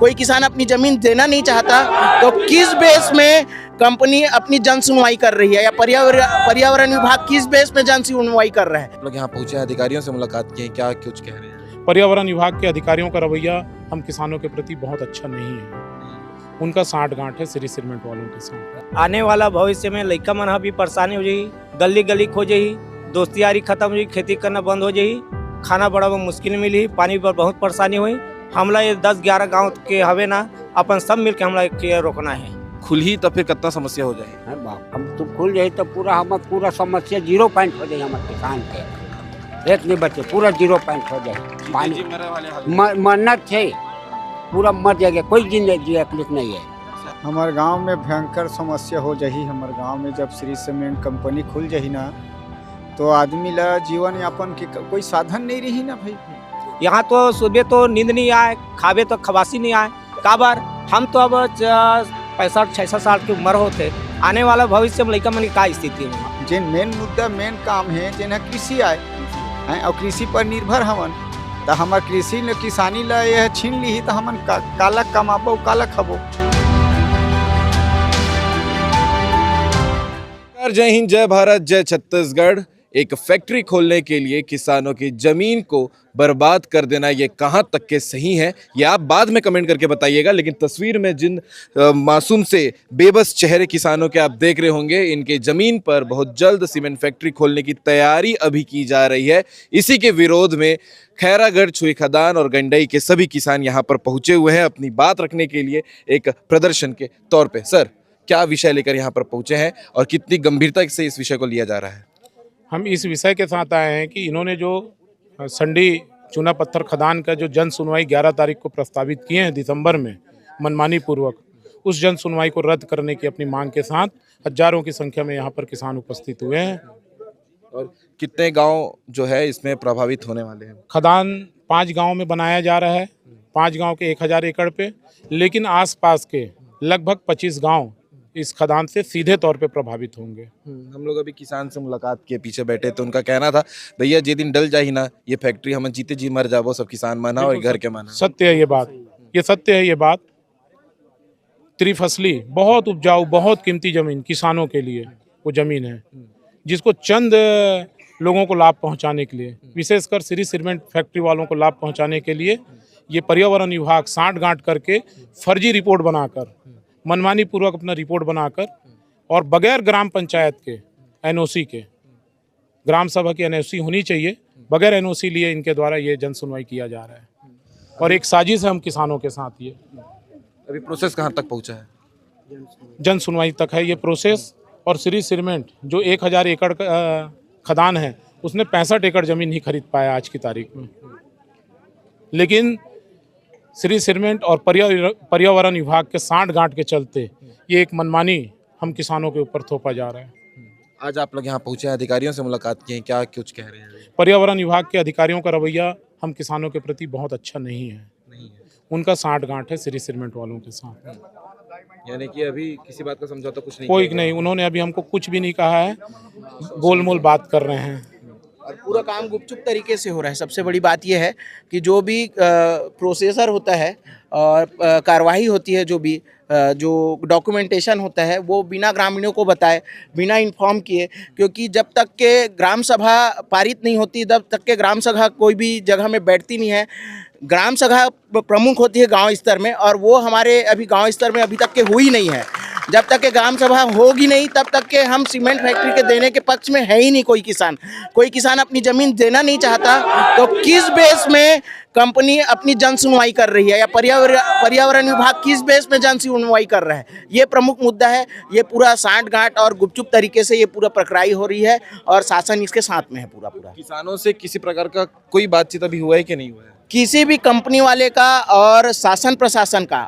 कोई किसान अपनी जमीन देना नहीं चाहता तो किस बेस में कंपनी अपनी जन सुनवाई कर रही है, या पर्यावरण विभाग किस बेस में जन सुनवाई कर रहा है? लोग यहाँ पहुंचे हैं, अधिकारियों से मुलाकात की है, क्या कुछ कह रहे हैं? पर्यावरण विभाग के अधिकारियों का रवैया हम किसानों के प्रति बहुत अच्छा नहीं है। उनका साठ-गांठ है श्री सीमेंट वालों के साथ। आने वाला भविष्य में लइका मन भी परेशानी हो जाही, गली गली खो जाही, दोस्ती यारी खत्म हो जाही, खेती करना बंद हो जाही, खाना बड़ा मुश्किल मिली, पानी पर बहुत परेशानी हुई। हमला ये 10-11 गांव के हवे ना, अपन सब मिलके हमला के रोकना है। खुल ही तो फिर कितना समस्या हो जाए? अरे बाप, हम तो खुल जाए तो पूरा समस्या 0 पॉइंट हो जाए। हमारे किसान के एक नहीं बचे, पूरा 0 पॉइंट हो जाए। पानी मन्नत है, पूरा मर जाएगा, कोई जिंदगी नहीं है। हमारे गांव में भयंकर समस्या हो जाही। हमारे गांव में जब श्री सीमेंट कंपनी खुल जाही ना, तो आदमी ला जीवन यापन के कोई साधन नहीं रही ना भाई। यहाँ तो सुबह तो नींद नहीं आए, खावे तो खवासी नहीं आए। काबर हम तो अब 65-66 साल की उम्र होते, आने वाला भविष्य में लड़का मन की का स्थिति है? जिन मेन मुद्दा मेन काम है जिन्हें कृषि आए हैं और कृषि पर निर्भर हवन, तो हमार कृषि ने किसानी ला यह छीन ली तो हमन काला कमाबो काला खबो। जय हिंद, जय भारत, जय छत्तीसगढ़। एक फैक्ट्री खोलने के लिए किसानों की जमीन को बर्बाद कर देना, ये कहाँ तक के सही है, ये आप बाद में कमेंट करके बताइएगा। लेकिन तस्वीर में जिन मासूम से बेबस चेहरे किसानों के आप देख रहे होंगे, इनके ज़मीन पर बहुत जल्द सीमेंट फैक्ट्री खोलने की तैयारी अभी की जा रही है। इसी के विरोध में खैरागढ़, छुई खदान और गंडई के सभी किसान यहाँ पर पहुँचे हुए हैं अपनी बात रखने के लिए एक प्रदर्शन के तौर पर। सर, क्या विषय लेकर यहाँ पर पहुँचे हैं और कितनी गंभीरता से इस विषय को लिया जा रहा है? हम इस विषय के साथ आए हैं कि इन्होंने जो संडी चूना पत्थर खदान का जो जन सुनवाई 11 तारीख को प्रस्तावित किए हैं दिसंबर में मनमानी पूर्वक, उस जन सुनवाई को रद्द करने की अपनी मांग के साथ हजारों की संख्या में यहाँ पर किसान उपस्थित हुए हैं। और कितने गांव जो है इसमें प्रभावित होने वाले हैं? खदान 5 गांव में बनाया जा रहा है, 5 गांव के 1000 एकड़ पे, लेकिन आसपास के लगभग 25 गांव इस खदान से सीधे तौर पे प्रभावित होंगे। हम लोग अभी किसान से मुलाकात के पीछे बैठे तो उनका कहना था, भैया जे दिन डल जाही ना ये फैक्ट्री, हम जीते जी मर जाबो, सब किसान माना और घर के माना। सत्य है ये बात, ये सत्य है ये बात। त्रिफसली बहुत उपजाऊ, बहुत कीमती जमीन किसानों के लिए वो जमीन है, जिसको चंद लोगों को लाभ पहुंचाने के लिए, विशेषकर श्री सीमेंट फैक्ट्री वालों को लाभ पहुंचाने के लिए ये पर्यावरण विभाग साठ-गांठ करके फर्जी रिपोर्ट बनाकर, मनमानी पूर्वक अपना रिपोर्ट बनाकर और बगैर ग्राम पंचायत के एनओसी के, ग्राम सभा की एनओसी होनी चाहिए, बगैर एनओसी लिए इनके द्वारा ये जन सुनवाई किया जा रहा है और एक साजिश है हम किसानों के साथ। ये अभी प्रोसेस कहाँ तक पहुँचा है? जन सुनवाई तक है ये प्रोसेस। और श्री सीमेंट जो 1000 एकड़ खदान है, उसने 65 एकड़ जमीन नहीं खरीद पाया आज की तारीख में। लेकिन श्री सीमेंट और पर्यावरण विभाग के साठ-गांठ के चलते ये एक मनमानी हम किसानों के ऊपर थोपा जा रहा है। आज आप लोग यहाँ पहुँचे हैं, अधिकारियों से मुलाकात की है, क्या कुछ कह रहे हैं? पर्यावरण विभाग के अधिकारियों का रवैया हम किसानों के प्रति बहुत अच्छा नहीं है। उनका साठ-गांठ है श्री सीमेंट वालों के साथ। यानी कि अभी किसी बात का समझौता कुछ नहीं? कोई नहीं, उन्होंने अभी हमको कुछ भी नहीं कहा है, गोलमोल बात कर रहे हैं और पूरा काम गुपचुप तरीके से हो रहा है। सबसे बड़ी बात यह है कि जो भी प्रोसेसर होता है और कार्रवाई होती है, जो डॉक्यूमेंटेशन होता है, वो बिना ग्रामीणों को बताए, बिना इन्फॉर्म किए, क्योंकि जब तक के ग्राम सभा पारित नहीं होती तब तक के ग्राम सभा कोई भी जगह में बैठती नहीं है। ग्राम सभा प्रमुख होती है गांव स्तर में, और वो हमारे अभी गांव स्तर में अभी तक के हुई नहीं है। जब तक के ग्राम सभा होगी नहीं तब तक के हम सीमेंट फैक्ट्री के देने के पक्ष में है ही नहीं। कोई किसान अपनी ज़मीन देना नहीं चाहता तो किस बेस में कंपनी अपनी जन सुनवाई कर रही है, या पर्यावरण विभाग किस बेस में जन सुनवाई कर रहा है, ये प्रमुख मुद्दा है। ये पूरा साठ-गांठ और गुपचुप तरीके से ये पूरा प्रक्रिया हो रही है और शासन इसके साथ में है पूरा। किसानों से किसी प्रकार का कोई बातचीत अभी हुआ है कि नहीं हुआ है? किसी भी कंपनी वाले का और शासन प्रशासन का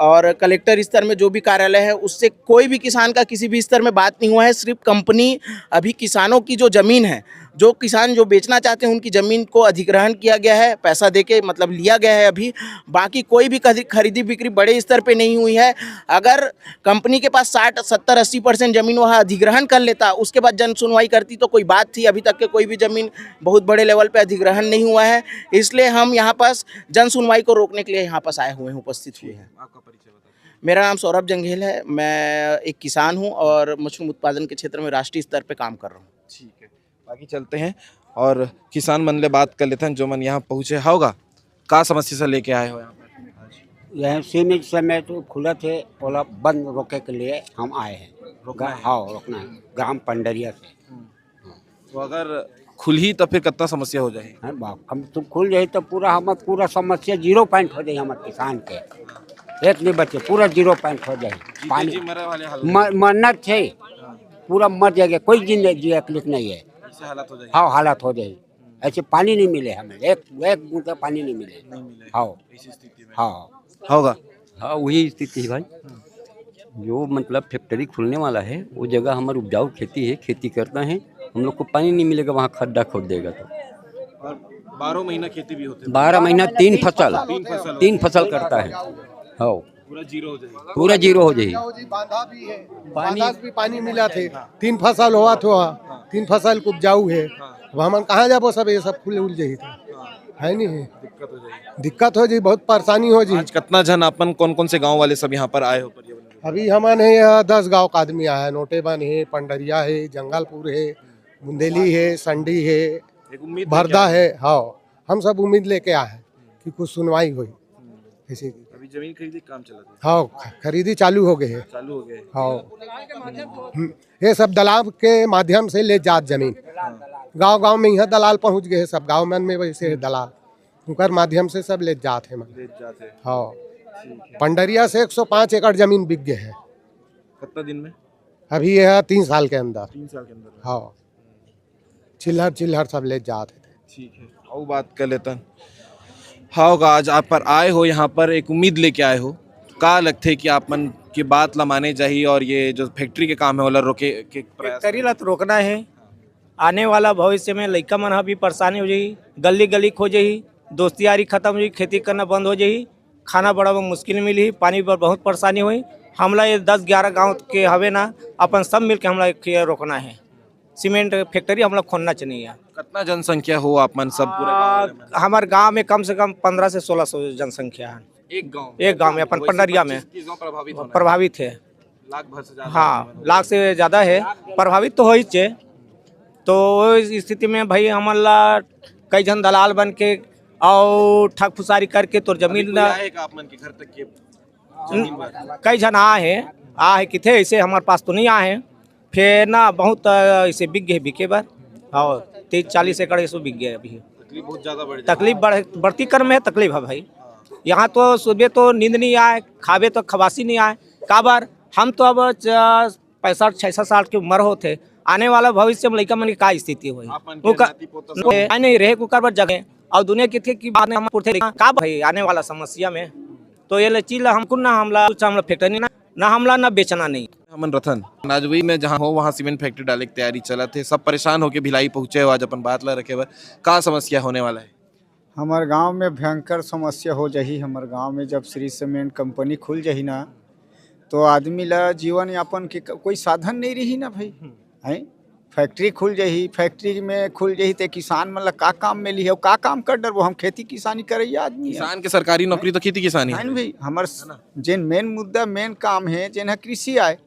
और कलेक्टर स्तर में जो भी कार्यालय है, उससे कोई भी किसान का किसी भी स्तर में बात नहीं हुआ है। सिर्फ कंपनी अभी किसानों की जो ज़मीन है जो किसान जो बेचना चाहते हैं उनकी ज़मीन को अधिग्रहण किया गया है, पैसा देके मतलब लिया गया है अभी। बाकी कोई भी खरीदी बिक्री बड़े स्तर पे नहीं हुई है। अगर कंपनी के पास 60, 70, 80% ज़मीन वहाँ अधिग्रहण कर लेता, उसके बाद जन सुनवाई करती तो कोई बात थी। अभी तक के कोई भी ज़मीन बहुत बड़े लेवल पे अधिग्रहण नहीं हुआ है, इसलिए हम यहाँ पास जन सुनवाई को रोकने के लिए यहाँ पास आए हुए हैं, उपस्थित हुए हैं। आपका परिचय बताइए। मेरा नाम सौरभ जंघेल है, मैं एक किसान हूँ और मशरूम उत्पादन के क्षेत्र में राष्ट्रीय स्तर पे काम कर रहा हूँ। ठीक है, बाकी चलते हैं और किसान मन ले बात कर लेते हैं जो मन यहाँ पहुँचे होगा। का समस्या से लेके आए हो यहाँ पर आज? यह सीमित समय तो खुला थे, ओला बंद रोके के लिए हम आए हैं। हाँ, रोकना है ग्राम पंडरिया से। तो अगर खुल ही तो फिर कितना समस्या हो जाएगी? हाँ, हम तुम खुल जाए तो पूरा समस्या 0 पॉइंट हो जाए हमारे किसान के। एक नहीं बचे, पूरा 0 पॉइंट हो जाए। पानी मरे वाले हाल मन्नत थे, पूरा मर जाएगा, कोई जिंदगी अकलीफ नहीं है। ऐसे हालत हो जाएगी। हाँ, हालत हो जाए। ऐसे पानी नहीं मिले हमें, एक बूंदा पानी नहीं मिले। हाँ, इसी स्थिति में हाँ, होगा। हाँ, वही स्थिति है भाई। जो मतलब फैक्ट्री खुलने वाला है वो जगह हमारी उपजाऊ खेती है, खेती करता है, हम लोग को पानी नहीं मिलेगा, वहाँ खड्डा खोद देगा। तो और 12 महीना खेती भी होते हैं। 12 महीना 3 फसल फसल 3 फसल करता है। हाँ, पूरा जीरो हो जाएगा। पूरा जीरो हो जाएगी। बांधा भी है, बांधा भी पानी मिला थे। 3 फसल हुआ तो 3 फसल को उपजाऊ है। अब हम कहाँ जाबो, सब ये सब फूल उल जाही है नहीं है, दिक्कत हो जाए, बहुत परेशानी हो जाए। आज कितना जन अपन कौन कौन से गांव वाले सब यहाँ पर आए हो? अभी हमारे यहाँ 10 गांव का आदमी आया है। नोटेबन है, पंडरिया है, जंगलपुर है, बुंदेली है, संडी है, एक उम्मीद भरदा है। हाँ, हम सब उम्मीद लेके आए हैं कि कुछ सुनवाई हुई किसी की। अभी जमीन खरीदी काम चला था। हाँ, खरीदी चालू हो गए है। चालू हो गए। हाँ, ये सब दलाल के माध्यम से ले जात जमीन। गांव गांव में यहाँ दलाल पहुंच गए, सब गांव में वैसे दलाल उनकर माध्यम से सब ले जाते हैं। ले जाते। हाँ, पंडरिया से 105 एकड़ जमीन बिक गए है कितना दिन में? अभी यह 3 साल के अंदर। 3 साल के अंदर। हाँ, चिल्हर सब ले जाते थे। ठीक है, और बात कर लेते हैं। हाँ होगा, आज आप पर आए हो, यहाँ पर एक उम्मीद लेके आए हो। का लगते कि आप मन की बात ला माने चाहिए और ये जो फैक्ट्री के काम है वाला रोके के प्रयास फैक्ट्री ला तो रोकना है। आने वाला भविष्य में लड़का मन भी परेशानी हो जाही, गली गली खो जाही, दोस्ती यारी खत्म हो जाही, खेती करना बंद हो जाही, खाना बड़ा मुश्किल मिली, पानी पर बहुत परेशानी हुई। हमला ये 10-11 गांव के हवे ना, अपन सब मिलके हमला रोकना है। सीमेंट फैक्ट्री हमला खोलना चाहिए। कितना जनसंख्या हो आप मन सब पूरे गाँव में? हमारे गांव में कम से कम 15 से 1600 जनसंख्या है। एक गांव में अपन पंडरिया में प्रभावित है। लाख भर से ज्यादा। हाँ, लाख से ज़्यादा है, प्रभावित तो हो ही चे। तो इस स्थिति में भाई हमला कई जन दलाल बन के और ठग फुसारी करके तो जमीन आप मन के घर तक के कई जन आए कि थे, ऐसे हमारे पास तो नहीं आए हैं। फिर ना बहुत ऐसे बिक गए, बिके बार और 30-40 एकड़ ऐसे बिक गए। अभी तकलीफ बहुत ज्यादा तकलीफ बढ़ती क्रम है, तकलीफ है भाई। यहाँ तो सुबह तो नींद नहीं आए, खावे तो खवासी नहीं आए। काबर हम तो अब 65-66 साल की उम्र होते, आने वाला भविष्य में लड़का मन की का स्थिति हुई नहीं रहे कुकर जगह और दुनिया की थी कि बाद में हम थे का भाई आने वाला समस्या में। तो ये चीज हमको ना हमला फैक्ट्री ना हमला ना बेचना नहीं। हमन रतन नाजवी में जहाँ हो वहाँ सीमेंट फैक्ट्री डाले की तैयारी चला थे, सब परेशान होके भिलाई पहुँचे हो। आज अपन बात ला रखे बर का समस्या होने वाला है? हमारे गांव में भयंकर समस्या हो जाही। हमारे गांव में जब श्री सीमेंट कंपनी खुल जाही ना, तो आदमी ला जीवन यापन के कोई साधन नहीं रही ना भाई। है फैक्ट्री खुल जाही, फैक्ट्री में खुल जाही तो किसान मतलब का काम मिली है, का काम कर डर वो हम खेती किसानी करे आदमी। किसान के सरकारी नौकरी तो खेती किसानी है भाई। हमार जेन मेन मुद्दा मेन काम है जेन कृषि आए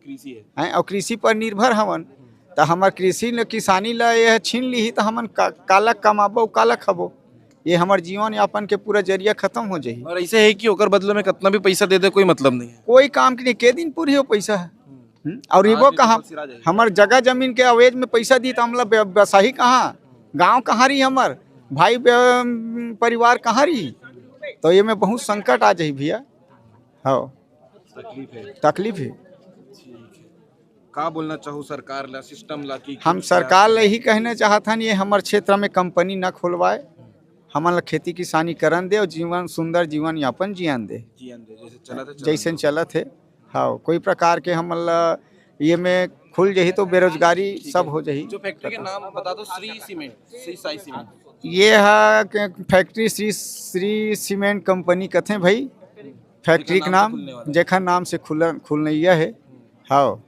हैं और कृषि पर निर्भर हवन। तो हमार कृषि न किसानी ला यह छीन ली तो हमन काला कमाबो काला खबो, ये हमार जीवन यापन के पूरा जरिया खत्म हो जाही। और ऐसे है कि ओकर बदले में कितना भी पैसा दे दे कोई मतलब नहीं है, कोई काम के लिए के दिन पूरी हो पैसा है। और वो कहाँ हमार जगह जमीन के अवैध में पैसा दी तो हमला व्यवसायी कहाँ, गांव कहाँ रही, हमार भाई परिवार कहाँ रही। तो ये में बहुत संकट आ जाही भैया। हाँ, तकलीफ है। का बोलना चाहूँ सरकार ला, सिस्टम ला की हम सरकार ला यही कहना चाहत हन, ये हमारे क्षेत्र में कंपनी न खुलवाए, हमारा खेती किसानी करन दे और जीवन सुंदर जीवन यापन जियन दे जैसे चला था जैसे चलत है। हाँ, कोई प्रकार के हम ये में खुल जही तो बेरोजगारी सब हो जही। जो फैक्ट्री के नाम बता दो, श्री सीमेंट, श्री साई सीमेंट। ये है कि फैक्ट्री श्री सीमेंट कंपनी कथे भाई, फैक्ट्री के नाम जेखर नाम से खुलनैया है। हाँ,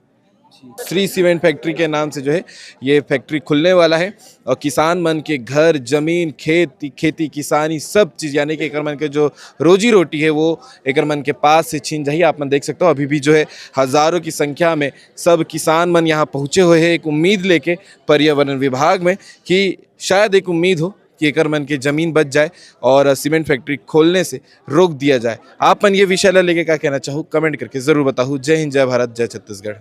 श्री सीमेंट फैक्ट्री के नाम से जो है ये फैक्ट्री खुलने वाला है और किसान मन के घर, जमीन, खेती किसानी सब चीज़, यानी कि एकर मन के जो रोजी रोटी है वो एकर मन के पास से छीन जाइए। आप मन देख सकते हो अभी भी जो है हज़ारों की संख्या में सब किसान मन यहाँ पहुँचे हुए हैं, एक उम्मीद लेके पर्यावरण विभाग में कि शायद एक उम्मीद हो कि एकर मन की ज़मीन बच जाए और सीमेंट फैक्ट्री खोलने से रोक दिया जाए। आप मन ये विषय लेके क्या कहना चाहो, कमेंट करके ज़रूर बताओ। जय हिंद, जय भारत, जय छत्तीसगढ़।